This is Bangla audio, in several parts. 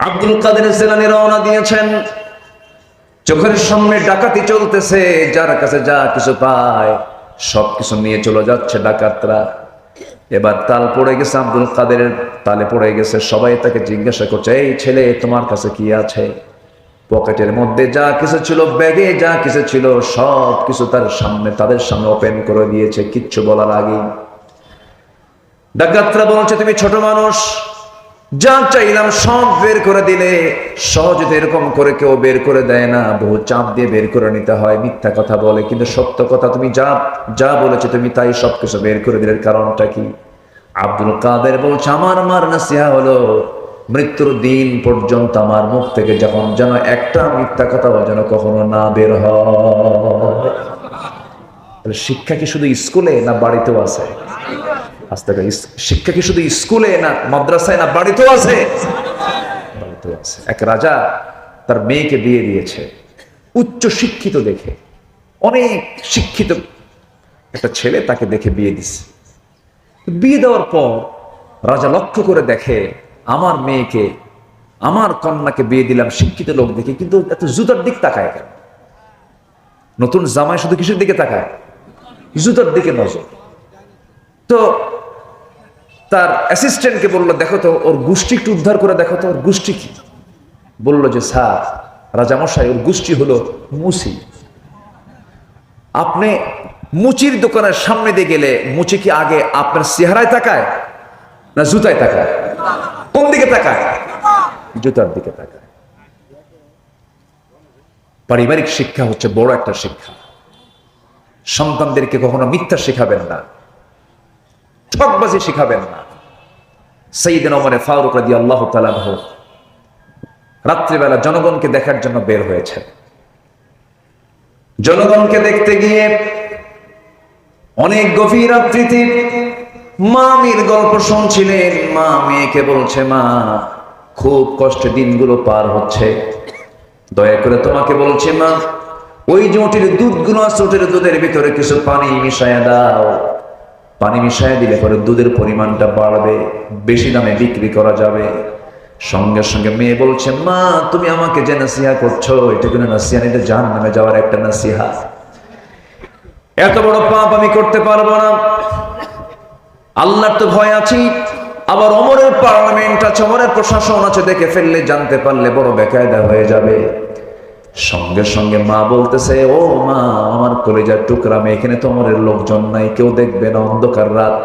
আব্দুল কাদের জিলানী রওনা দিয়েছেন। চোখের সামনে ডাকাতি চলতেছে, যার কাছে যা কিছু পায় সবকিছু নিয়ে চলে যাচ্ছে ডাকাতরা। এবার তাল পড়ে গেছে, আব্দুল কাদেরের তালে পড়ে গেছে। সবাই তাকে জিজ্ঞাসা করছে, এই ছেলে তোমার কাছে কি আছে? পকেটের মধ্যে যা কিছু ছিল, ব্যাগে যা কিছু ছিল, সব কিছু তাদের সামনে ওপেন করে দিয়েছে কিচ্ছু বলার আগে। ডাকাতরা বলছে, তুমি ছোট মানুষ, যা চাইলাম সব বের করে দিলে। সহজে এরকম করে কেউ বের করে দেয় না, বহু চাপ দিয়ে বের করে নিতে হয়। মিথ্যা কথা বলে, কিন্তু সত্য কথা তুমি যা বলেছো তুমি তাই সবকিছু বের করে দিলে, কারণটা কি? আব্দুল কাদের বলছে, আমার নাসিহা হলো মৃত্যুর দিন পর্যন্ত আমার মুখ থেকে যখন যেন একটা মিথ্যা কথা যেন কখনো না বের হয়। শিক্ষা কি শুধু স্কুলে না বাড়িতেও আছে? শিক্ষা কি শুধু স্কুলে না মাদ্রাসায় না বাড়িতেও আছে? বাড়িতেও আছে। এক রাজা তার মেয়েকে বিয়ে দিয়েছে উচ্চ শিক্ষিত দেখে, অনেক শিক্ষিত একটা ছেলে তাকে দেখে বিয়ে দিছে। বিয়ে দেওয়ার পর রাজা লক্ষ্য করে দেখে, আমার মেয়েকে, আমার কন্যাকে বিয়ে দিলাম শিক্ষিত লোক দেখে, কিন্তু এত জুতার দিক তাকায় কেন? নতুন জামাই শুধু কিসের দিকে তাকায়? জুতার দিকে নজর। তো তার অ্যাসিস্ট্যান্টকে বললো, দেখো তো ওর গোষ্ঠী একটু উদ্ধার করে দেখো তো, ওর গোষ্ঠী কি? বললো যে, স্যার রাজামশাই, ওর গোষ্ঠী হলো মুচি। আপনি মুচির দোকানের সামনে দিয়ে গেলে মুচি কি আগে আপনার চেহারায় তাকায় না জুতায় তাকায়? কোন দিকে তাকায়? জুতার দিকে তাকায়। পারিবারিক শিক্ষা হচ্ছে বড় একটা শিক্ষা। সন্তানদেরকে কখনো মিথ্যা শেখাবেন না, ঠকবাজি শিখাবেন না। সাইয়েদনা ওমর ফারুক রাদিয়াল্লাহু তাআলা আনহু রাত্রিবেলা জনগণকে দেখার জন্য বের হয়েছেন। জনগণকে দেখতে গিয়ে অনেক গভীর রাত্রিতে মা মেয়ের গল্প শুনছিলেন। মা মেয়েকে বলছে, মা খুব কষ্টে দিনগুলো পার হচ্ছে, দয়া করে তোমাকে বলছে মা, ওই যে ওটির দুধগুলো আছে, ওটির দুধের ভিতরে কিছু পানি মিশায়া দাও। পানি মিশায় দিলে পরে দুধের পরিমাণটা বাড়বে, বেশি দামে বিক্রি করা যাবে। সঙ্গে সঙ্গে মেয়ে বলছে, মা তুমি আমাকে যে নাসিহা করছো, এটা কোনো নাসিহা নেই, এটা জাহান্নামে যাওয়ার একটা নাসিহা। এত বড় পাপ আমি করতে পারবো না, আল্লাহর তো ভয় আছে, আবার ওমরের পার্লামেন্ট আছে, ওমরের প্রশাসন আছে, দেখে ফেললে জানতে পারলে বড় বেকায়দা হয়ে যাবে। সঙ্গে সঙ্গে মা বলতেছে, ও মা আমার কলিজার টুকরা মেয়ে, এখানে তো ওমরের লোকজন নাই, কেউ দেখবে না, অন্ধকার রাত।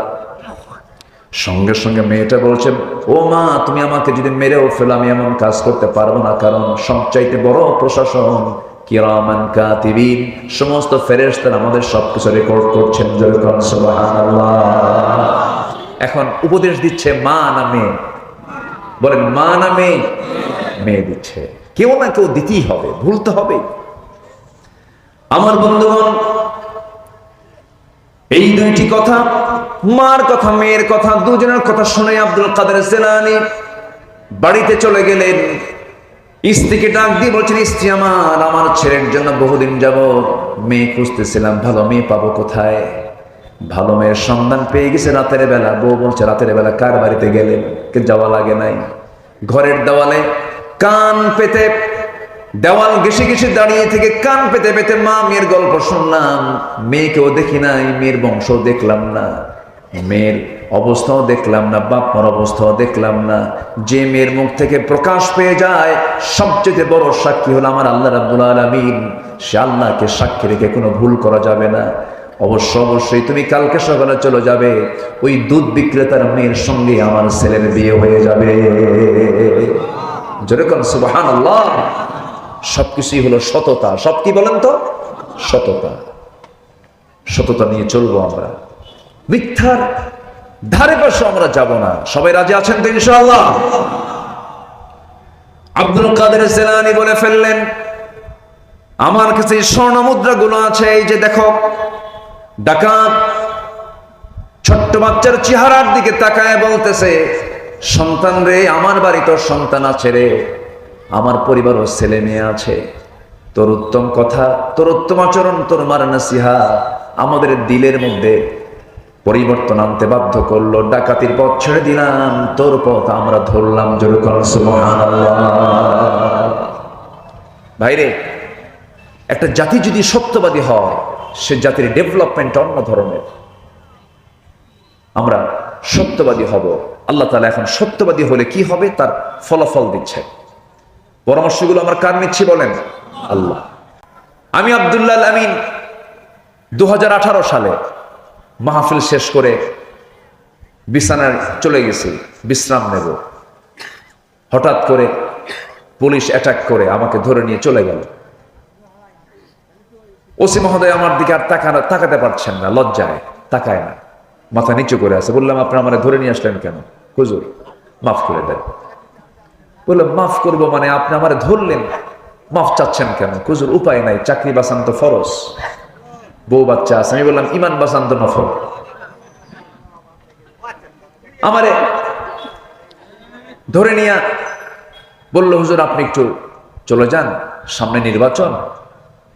সঙ্গে সঙ্গে মেয়েটা বলছে, ও মা তুমি আমাকে যদি মেরেও ফেলো আমি এমন কাজ করতে পারবো না, কারণ সবচাইতে বড় প্রশাসন কিরামান কাতিবিন, সমস্ত ফেরেশতারা আমাদের সবকিছু রেকর্ড করছেন। সুবহানাল্লাহ। এখন উপদেশ দিচ্ছে মা না মেয়ে? বলেন মা না মেয়ে? মেয়ে দিচ্ছে। কেউ না কেউ দিতেই হবে, ভুলতে হবে। আমার বন্ধুগণ, এই দুইটি কথা, মার কথা মেয়ের কথা, দুজনের কথা শুনে আব্দুল কাদের জিলানী বাড়িতে চলে গেলেন। স্ত্রীকে ডাক দিয়ে বলছেন, স্ত্রী আমার ছেলের জন্য বহুদিন যাব মেয়ে খুঁজতেছিলাম, ভালো মেয়ে পাবো কোথায়? ভালো মেয়ের সন্ধান পেয়ে গেছে রাতের বেলা। বউ বলছে, রাতের বেলা কার বাড়িতে গেলেন? কে যাওয়া লাগে নাই, ঘরের দেওয়ালে কান পেতে, দেওয়াল ঘেসে ঘেসে দাঁড়িয়ে থেকে কান পেতে পেতে মা মেয়ের গল্প শুনলাম। মেয়েকেও দেখি নাই, মেয়ের বংশ দেখলাম না, মেয়ের অবস্থাও দেখলাম না, বাপ মার অবস্থাও দেখলাম না। যে মেয়ের মুখ থেকে প্রকাশ পেয়ে যায়, সবচেয়ে বড় সাক্ষী হলো আমার আল্লাহ রাব্বুল আলামিন। সে আল্লাহকে সাক্ষী রেখে কোনো ভুল করা যাবে না। অবশ্যই তুমি কালকে সকালে চলে যাবে, ওই দুধ বিক্রেতার মেয়ের সঙ্গে আমার ছেলের বিয়ে হয়ে যাবে। যেরকম সুবহানাল্লাহ। সবকিছুই হলো সততা। সব কি বলেন তো? সততা। সততা নিয়ে চলবো আমরা, মিথ্যার ধারে পাশে আমরা যাব না। সবাই রাজি আছেন তো ইনশাআল্লাহ? আব্দুল কাদের জিলানী বলে ফেললেন, আমার কাছে স্বর্ণ মুদ্রাগুলো আছে, এই যে দেখো। ডাকাত ছোট্ট বাচ্চার চেহারার দিকে তাকায় বলতেছে, সন্তান রে, আমার বাড়িতে সন্তান আছে রে, আমার পরিবারও ছেলে মেয়ে আছে, তোর উত্তম কথা, তোর উত্তম আচরণ, তোর মার নাসিহা আমাদের দিলের মধ্যে পরিবর্তন আনতে বাধ্য করলো। ডাকাতির পথ ছেড়ে দিলাম, তোর পথ আমরা ধরলাম। জোরে বলুন সুবহানাল্লাহ। ভাইরে, একটা জাতি যদি সত্যবাদী হয়, সে জাতির ডেভেলপমেন্ট অন্য ধরনের। আমরা সত্যবাদী হব। আল্লাহ তাআলা এখন সত্যবাদী হলে কি হবে তার ফলাফল দিচ্ছে। পরামর্শগুলো আমরা কার নিচ্ছি বলেন? আল্লাহ। আমি আব্দুল্লাহ আল আমিন 2018 সালে মাহফিল শেষ করে বিছানায় চলে গেছি, বিশ্রাম নেব। হঠাৎ করে পুলিশ অ্যাটাক করে আমাকে ধরে নিয়ে চলে গেল। ওসি মহোদয় আমার দিকে আর তাকাতে পারছেন না, লজ্জায় তাকায় না, মাথা নিচু করে আছে। বললাম, আপনি আমার ধরে নিয়ে আসলেন কেন? হুজুর মাফ করে দেন। বললাম, মাফ করবো মানে? আপনি আমার ধরলেন, মাফ চাচ্ছেন কেন? হুজুর উপায় নাই, চাকরি বাঁচান তো ফরজ, বউ বাচ্চা আছে। আমি বললাম, ইমান বাঁচান তো নফল। আমারে ধরে নিয়ে বলল, হুজুর আপনি একটু চলে যান, সামনে নির্বাচন,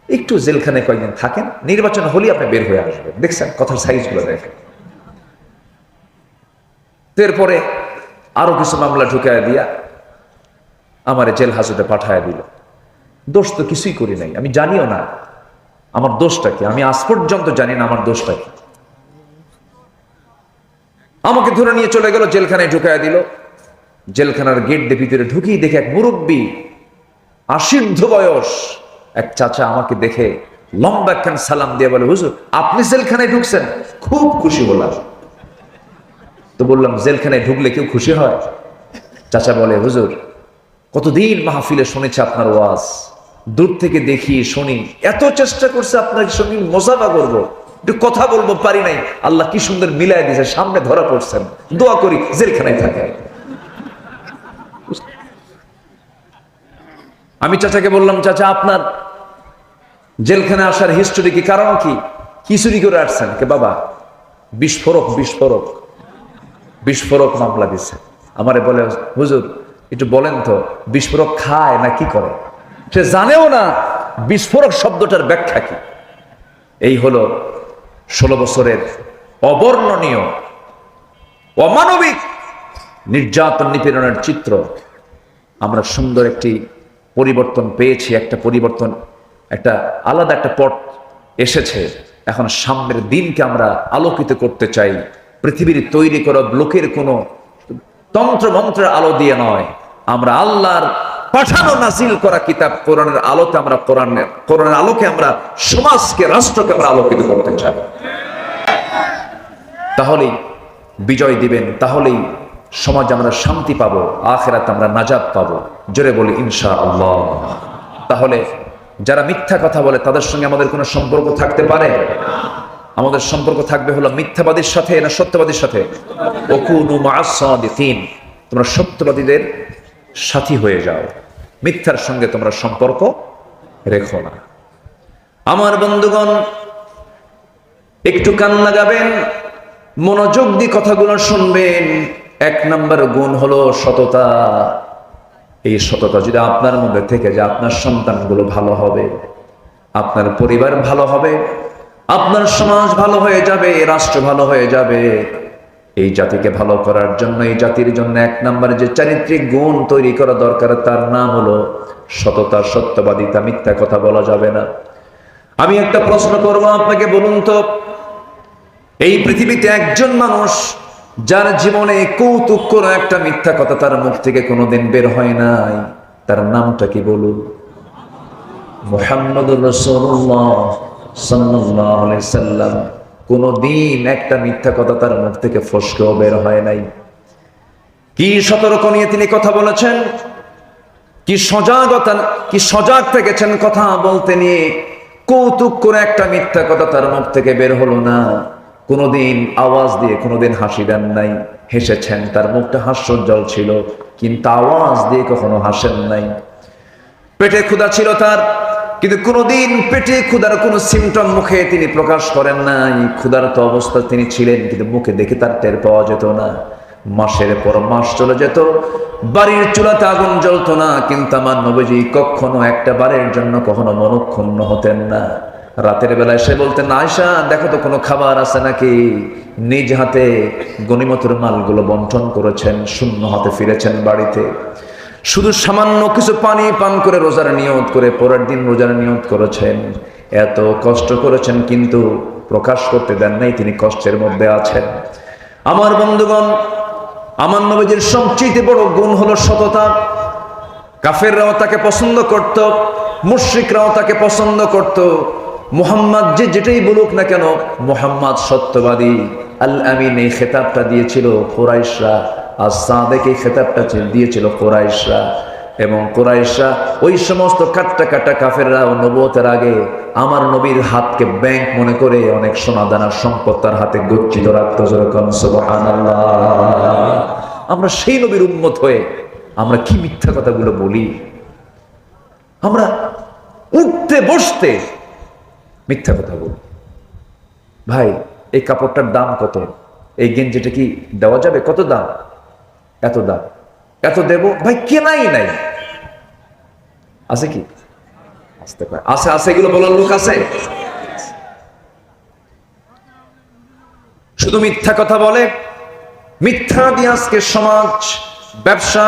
একটু জেলখানে কয়েকদিন থাকেন, নির্বাচন হলেই আপনি বের হয়ে আসবেন। দেখছেন কথার সাইজ গুলো দেখেন। এরপরে আরো কিছু মামলা ঢুকায় দিয়া আমার জেল হাজতে পাঠায় দিল। দোষ তো কিছুই করি নাই, আমি জানিও না আমার দোষটা কি, আমি আজ পর্যন্ত জানি না আমার দোষটা কি। আমাকে ধরে নিয়ে চলে গেল, জেলখানায় ঢুকায় দিল। জেলখানার গেট দিয়ে ভিতরে ঢুকিয়ে দেখে এক মুরব্বী, আশীর্ধ বয়স এক চাচা আমাকে দেখে লম্বা একখান সালাম দিয়ে বলে, হুজুর আপনি জেলখানায় ঢুকছেন? খুব খুশি হলাম। তো বললাম, জেলখানায় ঢুকলে কেউ খুশি হয়? চাচা বলে, হুজুর কতদিন মাহফিলে শুনেছি আপনার ওয়াজ, দূর থেকে দেখি শুনি, এত চেষ্টা করছে আপনার সঙ্গে মোসাফা করবো, একটু কথা বলবো, পারি নাই। আল্লাহ কি সুন্দর মিলাই দিয়েছে, সামনে ধরা পড়ছেন, দোয়া করি জেলখানায় থাকে। আমি চাচাকে বললাম, চাচা আপনার জেলখানে আসার হিস্টোরি কি, কারণ কি, কি চুরি করে আসছেন? কে বাবা, বিস্ফোরক মামলা দিছে। আমারে বলে, হুজুর একটু বলেন তো বিস্ফোরক খায় না কি করে? সে জানেও না বিস্ফোরক শব্দটার ব্যাখ্যা কি। এই হলো 16 বছরের অবর্ণনীয় অমানবিক নির্যাতন নিপীড়নের চিত্র। আমরা সুন্দর একটি পরিবর্তন পেয়েছি, একটা পরিবর্তন, একটা আলাদা একটা পথ এসেছে। এখন সামনের দিনকে আমরা আলোকিত করতে চাই। পৃথিবীর তৈরি করা লোকের কোনো তন্ত্র মন্ত্রের আলো দিয়ে নয়, আমরা আল্লাহর পাঠানো নাজিল করা কিতাব কোরআনের আলোতে, আমরা কোরআনের আলোকে আমরা সমাজকে, রাষ্ট্রকে আমরা আলোকিত করতে চাই। তাহলেই বিজয় দিবেন, তাহলেই সমাজ আমরা শান্তি পাবো, আখিরাতে আমরা নাজাত পাবো। জোরে বলি ইনশাআল্লাহ। তাহলে যারা মিথ্যা কথা বলে তাদের সঙ্গে আমাদের কোনো সম্পর্ক থাকতে পারে? আমাদের সম্পর্ক থাকবে হলো মিথ্যাবাদীর সাথে না সত্যবাদীর সাথে? ওকুনু মা'আস সাদিকিন, তোমরা সত্যবাদীদের সাথী হয়ে যাও, মিথ্যার সঙ্গে তোমরা সম্পর্ক রেখো না। আমার বন্ধুগণ, একটু কান লাগাবেন, মনোযোগ দিয়ে কথাগুলো শুনবেন। 1 নম্বর গুণ হলো সততা। এই সততা যদি আপনার মধ্যে থেকে যায়, আপনার সন্তানগুলো ভালো হবে, আপনার পরিবার ভালো হবে, আপনার সমাজ ভালো হয়ে যাবে, রাষ্ট্র ভালো হয়ে যাবে। এই জাতিকে ভালো করার জন্য, এই জাতির জন্য 1 নম্বরে যে চারিত্রিক গুণ তৈরি করা দরকার, তার নাম হলো সততা, সত্যবাদিতা। মিথ্যা কথা বলা যাবে না। আমি একটা প্রশ্ন করবো আপনাকে, বলুন তো, এই পৃথিবীতে একজন মানুষ যার জীবনে কৌতুক করে একটা মিথ্যা কথা তার মুখ থেকে কোনোদিন বের হয় নাই, তার নামটা কি বলুন? মুহাম্মদুর রাসূলুল্লাহ সাল্লাল্লাহু আলাইহি সাল্লাম। কোনোদিন একটা মিথ্যা কথা তার মুখ থেকে ফসকেও বের হয় নাই। কি সতর্ক নিয়ে তিনি কথা বলেছেন, কি সজাগ থেকেছেন কথা বলতে নিয়ে। কৌতুক করে একটা মিথ্যা কথা তার মুখ থেকে বের হলো না। কোনোদিন আওয়াজ দিয়ে কোনোদিন হাসি দেন নাই, হেসেছেন, তার মুখটা হাস্যোজ্জ্বল ছিল, কিন্তু আওয়াজ দিয়ে কখনো হাসেন নাই। পেটে ক্ষুধা ছিল তার, কিন্তু কোনোদিন পেটে ক্ষুধার কোনো সিমটম মুখে তিনি প্রকাশ করেন নাই। ক্ষুধার্ত অবস্থা তিনি ছিলেন, কিন্তু মুখে দেখে তার টের পাওয়া যেত না। মাসের পর মাস চলে যেত, বাড়ির চুলাতে আগুন জ্বলতো না, কিন্তু আমার নবীজি কখনো একটা বারের জন্য কখনো মনক্ষুণ্ণ হতেন না। রাতের বেলায় সে বলতেন, আয়েশা দেখো তো কোনো খাবার আছে নাকি। নিজ হাতে গনিমতের মালগুলো বন্টন করেছেন, শূন্য হাতে ফিরেছেন বাড়িতে। শুধু সামান্য কিছু পানি পান করে রোজার নিয়ত করে পরের দিন রোজার নিয়ত করেছেন। এত কষ্ট করেছেন কিন্তু প্রকাশ করতে দেন নাই তিনি কষ্টের মধ্যে আছেন। আমার বন্ধুগণ, আমার নবীজির সবচেয়ে বড় গুণ হলো সততা। কাফেররাও তাকে পছন্দ করত, মুশরিকরাও তাকে পছন্দ করত। মুহাম্মদ যে যেটাই বলুক না কেন, মুহাম্মদ সত্যবাদী। আল আমিন এই খেতাবটা দিয়েছিল কুরাইশরা, আর সাদেক এই খেতাবটা দিয়েছিল কুরাইশরা। এবং কুরাইশরা ওই সমস্ত কাট্টা কাটা কাফেররা নবুয়তের আগে আমার নবীর হাতকে ব্যাংক মনে করে অনেক সোনা দানার সম্পদ তার হাতে গচ্ছিত রাখত। যেরকম সুবহানাল্লাহ। আমরা সেই নবীর উম্মত হয়ে আমরা কি মিথ্যা কথাগুলো বলি। আমরা উঠতে বসতে মিথ্যা কথা বলি। ভাই এই কাপড়টার দাম কত, এই গেঞ্জিটা কি দেওয়া যাবে, কত দাম, এত দাম, এত দেব। ভাই কেনাই নাই, আছে কি? আসতে পারে, আছে আছে, এগুলো বলার লোক আছে? শুধু মিথ্যা কথা বলে। মিথ্যা দিয়ে আজকে সমাজ, ব্যবসা,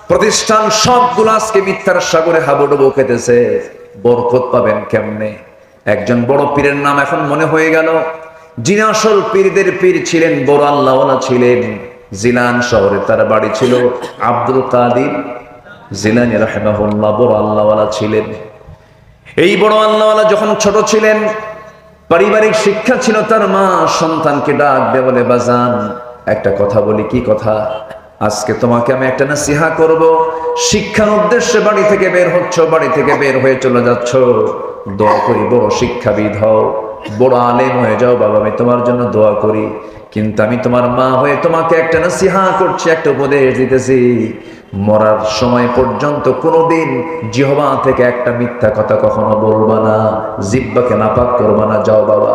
প্রতিষ্ঠান সবগুলো আজকে মিথ্যার সাগরে হাবুডুবু খেতেছে। বরকত পাবেন কেমনে? একজন বড় পীরের নাম এখন মনে হয়ে গেল, যিনি আসল পীরদের পীর ছিলেন, বড় আল্লাহওয়ালা ছিলেন। জিলান শহরে তার বাড়ি ছিল। আব্দুল কাদির জিলানী রাহিমাহুল্লাহ বড় আল্লাহওয়ালা ছিলেন। এই বড় আল্লাহওয়ালা যখন ছোট ছিলেন, পারিবারিক শিক্ষা ছিল তার মা সন্তানকে ডাক দিয়ে বলে, বাজান একটা কথা বলি। কি কথা? আজকে তোমাকে আমি একটা নসিহা করব। শিক্ষার উদ্দেশ্যে বাড়ি থেকে বের হচ্ছ, বাড়ি থেকে বের হয়ে চলে যাচ্ছ, দোয়া করি বড় শিক্ষাবিদ হও, বড় আলেম হয়ে যাও বাবা, আমি তোমার জন্য দোয়া করি। কিন্তু আমি তোমার মা হয়ে তোমাকে একটা নসিহা করছি, একটা উপদেশ দিতেছি। মরার সময় পর্যন্ত কোনোদিন জিহ্বা থেকে একটা মিথ্যা কথা কখনো বলবা না, জিহ্বাকে নাপাক করবা না। যাও বাবা।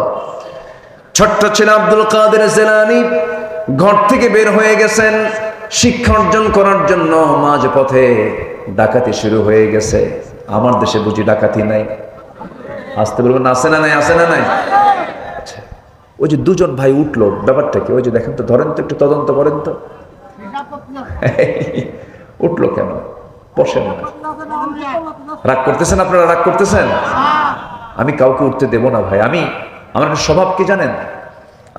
ছোট্ট ছেলে আব্দুল কাদের জিলানী ঘর থেকে বের হয়ে গেছেন শিক্ষা অর্জন করার জন্য। মাঝ পথে ডাকাতি শুরু হয়ে গেছে। আমার দেশে বুঝি ডাকাতি নাই? আসতে বলবেন, আছে না নাই? আছে না নাই? আচ্ছা, ওই যে দুজন ভাই উঠলো, ব্যাপারটা কি? ওই যে দেখেন তো, ধরেন তো, একটু তদন্ত করেন তো। উঠলো কেন? বসেন না। রাগ করতেছেন আপনারা? রাগ করতেছেন? আমি কাউকে উঠতে দেব না ভাই। আমার একটা স্বভাব কি জানেন?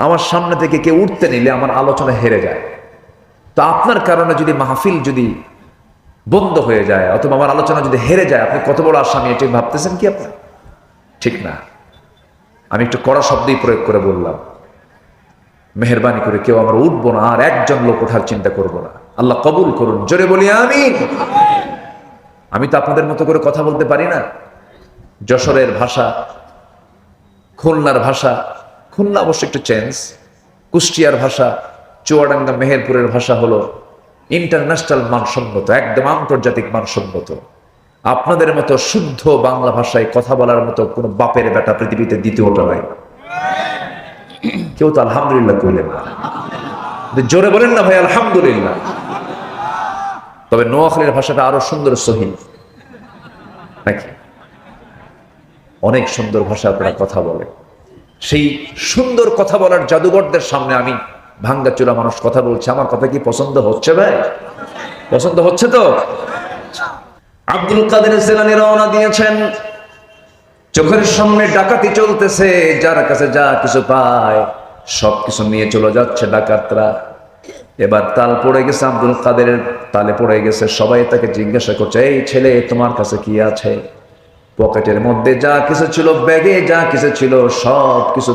আমার সামনে থেকে কেউ উঠতে নিলে আমার আলোচনা হেরে যায়। তো আপনার কারণে যদি মাহফিল যদি বন্ধ হয়ে যায় অথবা আমার আলোচনা যদি হেরে যায়, আপনি কত বড় আসামি এটি ভাবতেছেন কি আপনি? ঠিক না। আমি একটু কড়া শব্দই প্রয়োগ করে বললাম, মেহেরবানি করে কেউ আমরা উঠবো না, আর একজন লোক ওঠার চিন্তা করবো না। আল্লাহ কবুল করুন। জোরে বলি আমিন। আমি তো আপনাদের মতো করে কথা বলতে পারি না। যশোরের ভাষা, খুলনার ভাষা, খুলনা অবশ্য একটু চেঞ্জ, কুষ্টিয়ার ভাষা, চুয়াডাঙ্গা মেহেরপুরের ভাষা হলো ইন্টারন্যাশনাল মানসম্মত, একদম আন্তর্জাতিক মানসম্মত। আপনাদের মতো শুদ্ধ বাংলা ভাষায় কথা বলার মতো কোনো বাপের বেটা পৃথিবীতে দ্বিতীয়টা নাই। কেউ তো আলহামদুলিল্লাহ কইলেন না। জোরে বলেন না ভাই আলহামদুলিল্লাহ। তবে নোয়াখালীর ভাষাটা আরো সুন্দর, সহিহ নাকি? অনেক সুন্দর ভাষা আপনারা কথা বলে। সেই সুন্দর কথা বলার জাদুঘরদের সামনে আমি ভাঙ্গাচোরা মানুষ কথা বলছে। আমার কথা কি পছন্দ হচ্ছে ভাই? পছন্দ হচ্ছে তো? আব্দুল কাদের জিলানী রওনা দিয়েছেন। চোখের সামনে ডাকাতি চলতেছে, যার কাছে যা কিছু পায় সবকিছু নিয়ে চলে যাচ্ছে ডাকাতরা। এবার তাল পড়ে গেছে, আব্দুল কাদেরের তালে পড়ে গেছে। সবাই তাকে জিজ্ঞাসা করছে, এই ছেলে তোমার কাছে কি আছে? পকেটের মধ্যে যা কিছু ছিল, ব্যাগে যা কিছু ছিল, সব কিছু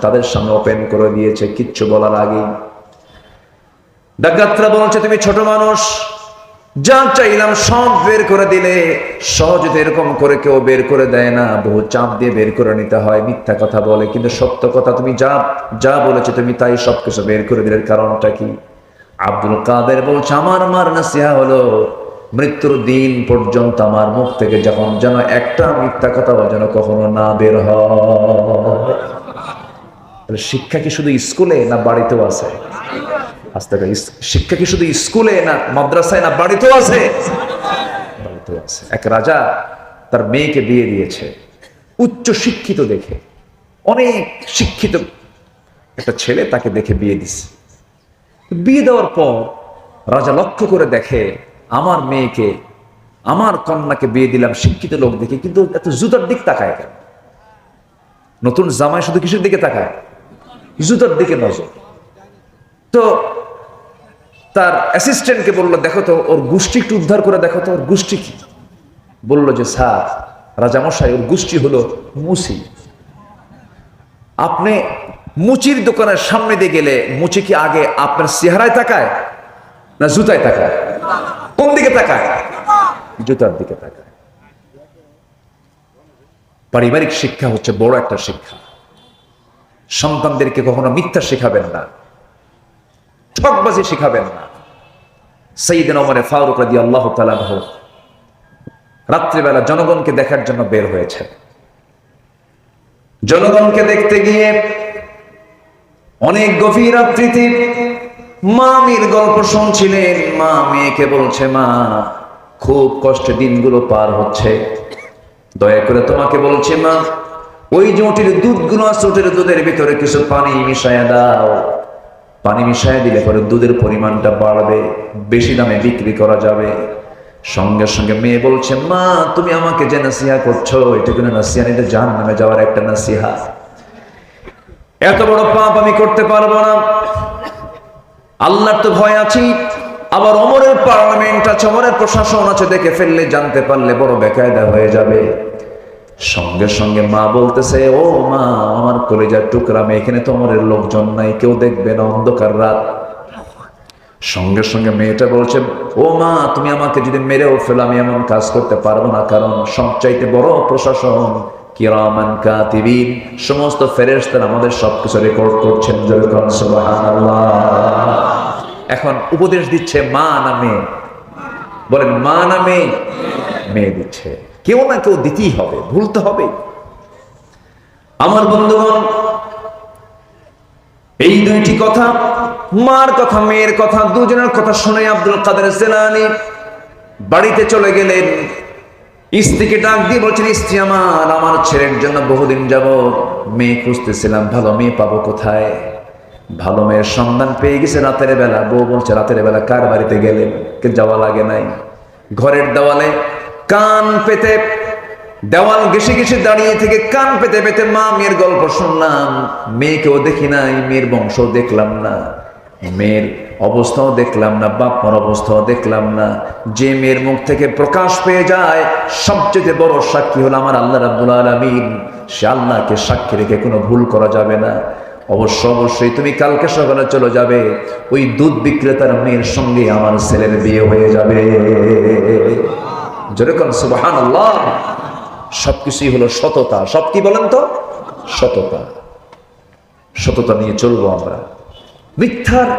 তাদের সামনে ওপেন করে দিয়েছে কিচ্ছু বলার আগে। ডাকাতরা বলছে, তুমি ছোট মানুষ, যা চাইলাম সব বের করে দিলে। সহজে এরকম করে কেউ বের করে দেয় না, বহু চাপ দিয়ে বের করে নিতে হয়। মিথ্যা কথা বলে, কিন্তু সত্য কথা তুমি যা বলেছো তুমি তাই সবকিছু বের করে দিলে। কারণটা কি? আব্দুল কাদের বলছে, আমার মার নসিহা হলো মৃত্যুর দিন পর্যন্ত আমার মুখ থেকে যখন যেন একটা মিথ্যা কথা যেন কখনো না বের হয়। শিক্ষা কি শুধু স্কুলে না বাড়িতেও আছে? আস্তে করে, শিক্ষা কি শুধু স্কুলে না মাদ্রাসায় না বাড়িতেও আছে? বাড়িতেও আছে। এক রাজা তার মেয়েকে বিয়ে দিয়েছে, উচ্চ শিক্ষিত দেখে, অনেক শিক্ষিত একটা ছেলে, তাকে দেখে বিয়ে দিছে। বিয়ে দেওয়ার পর রাজা লক্ষ্য করে দেখে, আমার মেয়েকে, আমার কন্যাকে বিয়ে দিলাম শিক্ষিত লোক দেখে, কিন্তু এত জুতার দিক তাকায় কেন? নতুন জামাই শুধু কিসের দিকে তাকায়? জুতার দিকে নজর। তো তার অ্যাসিস্ট্যান্টকে বললো, দেখো তো ওর গোষ্ঠী একটু উদ্ধার করে দেখো তো, ওর গোষ্ঠী কি? বললো যে স্যার, রাজামশাই, ওর গোষ্ঠী হলো মুচি। আপনি মুচির দোকানের সামনে দিয়ে গেলে মুচি কি আগে আপনার চেহারায় তাকায় না জুতায় তাকায়? কোন দিকে তাকায়? জুতার দিকে তাকায়। পারিবারিক শিক্ষা হচ্ছে বড় একটা শিক্ষা। সন্তানদেরকে কখনো মিথ্যা শেখাবেন না, ঠকবাজি শেখাবেন না। সাইয়েদনা ওমর ফারুক রাদিয়াল্লাহু তাআলা আনহু রাত্রিবেলা জনগণকে দেখার জন্য বের হয়েছে। জনগণকে দেখতে গিয়ে অনেক গভীর রাত্রিতে মামির গল্প শুনছিলেন। মা মেয়েকে বলছে, মা খুব কষ্টে দিনগুলো পার হচ্ছে, দয়া করে তোমাকে বলছি মা, ওই যে ওটির দুধগুলো আছে, ওটির দুধের ভিতরে কিছু পানি মিশায়া দাও। পানি মিশায়া দিলে পরে দুধের পরিমাণটা বাড়বে, বেশি দামে বিক্রি করা যাবে। সঙ্গে সঙ্গে মেয়ে বলছে, মা তুমি আমাকে যে নাসিহা করছো, এটা কোনো নাসিহা নেই, এটা জাহান্নামে যাওয়ার একটা নাসিহা। এত বড় পাপ আমি করতে পারবো না, আল্লাহর তো ভয় আছি, আবার ওমরের পার্লামেন্ট আছে, ওমরের প্রশাসন আছে, দেখে ফেললে, জানতে পারলে বড় বেকায়দা হয়ে যাবে। সঙ্গে সঙ্গে মা বলতেছে, ও মা, আমার কলিজার টুকরা মেয়ে, এখানে তো ওমরের লোকজন নাই, কেউ দেখবে না, অন্ধকার রাত। সঙ্গে সঙ্গে মেয়েটা বলছে, ও মা, তুমি আমাকে যদি মেরেও ফেলো, আমি এমন কাজ করতে পারবো না, কারণ সবচাইতে বড় প্রশাসন কিরামান কাতিবিন, সমস্ত ফেরেশতারা আমাদের সবকিছু রেকর্ড করছেন। সুবহানাল্লাহ। এখন উপদেশ দিচ্ছে মা না মেয়ে? বলেন মা না মেয়ে? মেয়ে দিচ্ছে। কেউ না কেউ দিতেই হবে, ভুলতে হবে। আমার বন্ধুগণ, এই দুইটি কথা, মার কথা মেয়ের কথা, দুজনের কথা শুনে আব্দুল কাদের জিলানী বাড়িতে চলে গেলেন। স্ত্রীকে ডাক দিয়ে বলছেন, স্ত্রী আমার, আমার ছেলের জন্য বহুদিন যাবত মেয়ে খুঁজতেছিলাম, ভালো মেয়ে পাবো কোথায়? ভালো মেয়ের সন্ধান পেয়ে গেছে রাতের বেলা। বউ বলছে, রাতের বেলা কার বাড়িতে গেলেন? কে যাওয়া লাগে নাই। ঘরের দেওয়ালে কান পেতে, দেওয়াল ঘেসে ঘেসে দাঁড়িয়ে থেকে কান পেতে পেতে মা মেয়ের গল্প শুনলাম। মেয়েকেও দেখি নাই, মেয়ের বংশ দেখলাম না, মেয়ের অবস্থাও দেখলাম না, বাপ মার অবস্থাও দেখলাম না। যে মেয়ের মুখ থেকে প্রকাশ পেয়ে যায়, সবচেয়ে বড় সাক্ষী হলো আমার আল্লাহ রাব্বুল আলামিন। সে আল্লাহকে সাক্ষী রেখে কোনো ভুল করা যাবে না। অবশ্যই তুমি কালকে সকালে চলে যাবে, ওই দুধ বিক্রেতার মেয়ের সঙ্গে আমার ছেলের বিয়ে হয়ে যাবে। যেরকম সুবহানাল্লাহ। সবকিছুই হলো সততা। সব কি বলেন তো? সততা। সততা নিয়ে চলবো আমরা, মিথ্যার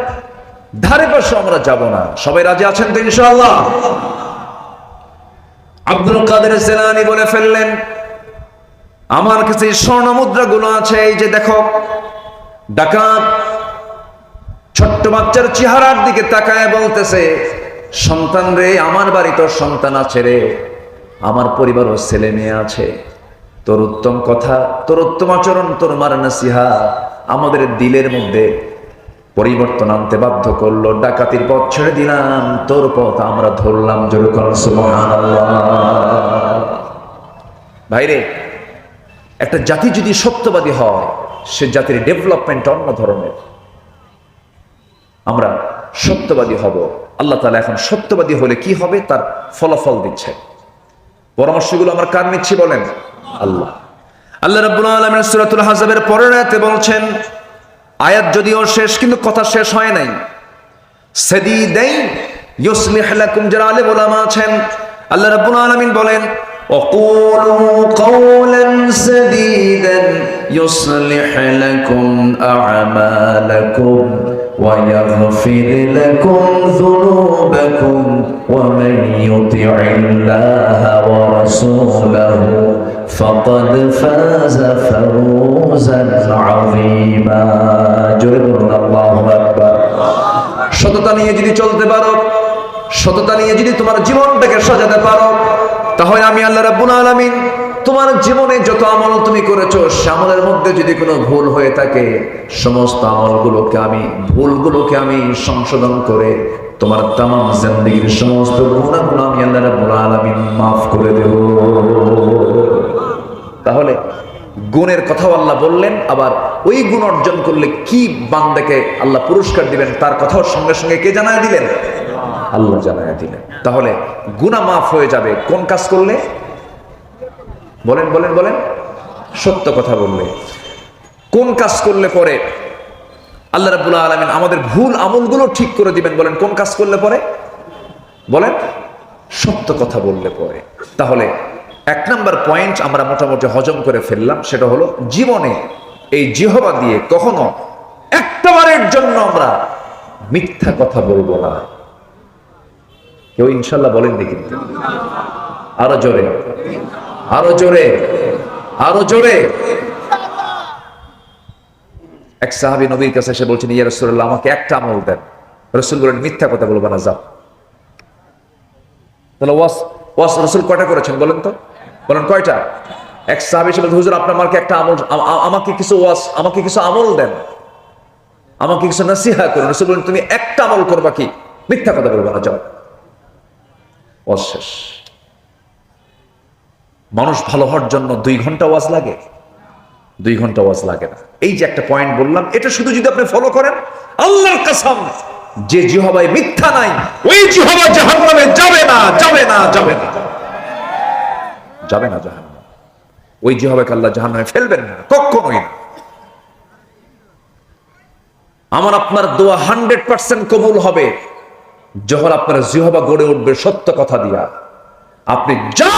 ধারে পাশে আমরা যাব না। সবাই রাজি আছেন তো ইনশাআল্লাহ? আব্দুল কাদের জিলানী বলে ফেললেন, আমার কাছে স্বর্ণ মুদ্রাগুলো আছে, এই যে দেখো। ডাকাত ছোট্ট বাচ্চার চেহারার দিকে তাকায় বলতেছে, সন্তান রে, আমার বাড়ি তোর সন্তান আছে রে, আমার পরিবারও ছেলে মেয়ে আছে। তোর উত্তম কথা, তোর উত্তম আচরণ, তোর মার নাসিহা আমাদের দিলের মধ্যে পরিবর্তন আনতে বাধ্য করলো। ডাকাতির পথ ছেড়ে দিলাম, তোর পথ আমরা ধরলাম। যেরকম সুবহানাল্লাহ। ভাইরে, একটা জাতি যদি সত্যবাদী হয়, সে জাতির ডেভেলপমেন্ট অন্য ধরনের। আমরা সত্যবাদী হব। আল্লাহ তাআলা এখন সত্যবাদী হলে কি হবে তার ফলাফল দিচ্ছে। পরামর্শগুলো আমরা কার নিচ্ছি বলেন? আল্লাহ। আল্লাহ রাব্বুল আলামিন সূরাতুল আহজাবের পরের আয়াতে বলছেন, আয়াত যদিও শেষ কিন্তু কথা শেষ হয় নাই। সাদিদাইন ইউসলিহ লাকুম, যারা আলেম ওলামা আছেন, আল্লাহ রাব্বুল আলামিন বলেন, ওয়াকুলু কাওলান সাদিদান ইউসলিহ লাকুম আ'মালাকুম ওয়া ইয়াগফির লাকুম যুনুবাকুম ওয়া মান ইউতি'ইল্লাহা ওয়া রাসূলাহু ফাকাদ ফাযা ফাওজান আযীমা। জোরে বলুন আল্লাহু আকবার। সততা নিয়ে যদি চলতে পারো, সততা নিয়ে যদি তোমার জীবনটাকে সাজাতে পারো, তাহলে আমি আল্লাহ রাব্বুল আলামিন তোমার জীবনে যত আমল তুমি করেছো, সে আমলের মধ্যে যদি কোনো ভুল হয়ে থাকে, সমস্ত ভুলগুলোকে আমি সংশোধন করে তোমার তামাম জিন্দেগীর সমস্ত গুনাহগুলো আমি আল্লাহ রাব্বুল আলামিন মাফ করে দেব। তাহলে গুণের কথাও আল্লাহ বললেন, আবার ওই গুণ অর্জন করলে কি বান্দাকে আল্লাহ পুরস্কার দিবেন তার কথাও সঙ্গে সঙ্গে কে জানায় দিলেন? আল্লাহ জানায় দিলেন। তাহলে গুনাহ মাফ হয়ে যাবে কোন কাজ করলে? বলেন বলেন বলেন, সত্য কথা বললে। কোন কাজ করলে পরে আল্লাহ রাব্বুল আলামিন আমাদের ভুল আমলগুলো ঠিক করে দিবেন? বলেন কোন কাজ করলে পরে? বলেন, সত্য কথা বললে পরে। তাহলে এক নাম্বার পয়েন্ট আমরা মোটামুটি হজম করে ফেললাম, সেটা হলো জীবনে এই জিহ্বা দিয়ে কখনো একটাবারের জন্য আমরা মিথ্যা কথা বলবো না। কেউ ইনশাল্লাহ বলেননি কিন্তু? আরো জোরে, আরো জোরে, আরো জোরে। এক সাহাবী নবীর কাছে এসে বলছেন, ইয়া রাসূলুল্লাহ, আমাকে একটা আমল দেন। রাসূল বলেন, মিথ্যা কথা বলবা না, যাও। তাহলে ওয়াস রাসূল কয়টা করেছেন বলেন তো? বলেন কয়টা? এক সাহাবী এসে বলছেন, হুজুর আপনি আমাকে একটা আমল, আমাকে কিছু আমল দেন, আমাকে কিছু নসিহত করুন। রাসূল বলেন, তুমি একটা আমল করবা, কি? মিথ্যা কথা বলবা না, যাও। ওয়াজ শেষ। মানুষ ভালো হওয়ার জন্য 2 ঘন্টা ওয়াজ লাগে? 2 ঘন্টা ওয়াজ লাগে না। এই যে একটা পয়েন্ট বললাম, এটা শুধু যদি আপনি ফলো করেন, আল্লাহর কসম, যে জিহ্বায় মিথ্যা নাই, ওই জিহ্বা জাহান্নামে যাবে না, যাবে না, যাবে না, যাবে না জাহান্নামে। ওই জিহ্বাকে আল্লাহ জাহান্নামে ফেলবেন না, কখনোই না। আমার আপনার দোয়া 100% কবুল হবে যখন আপনার জিহ্বা গড়ে উঠবে সত্য কথা দিয়া। আপনি যা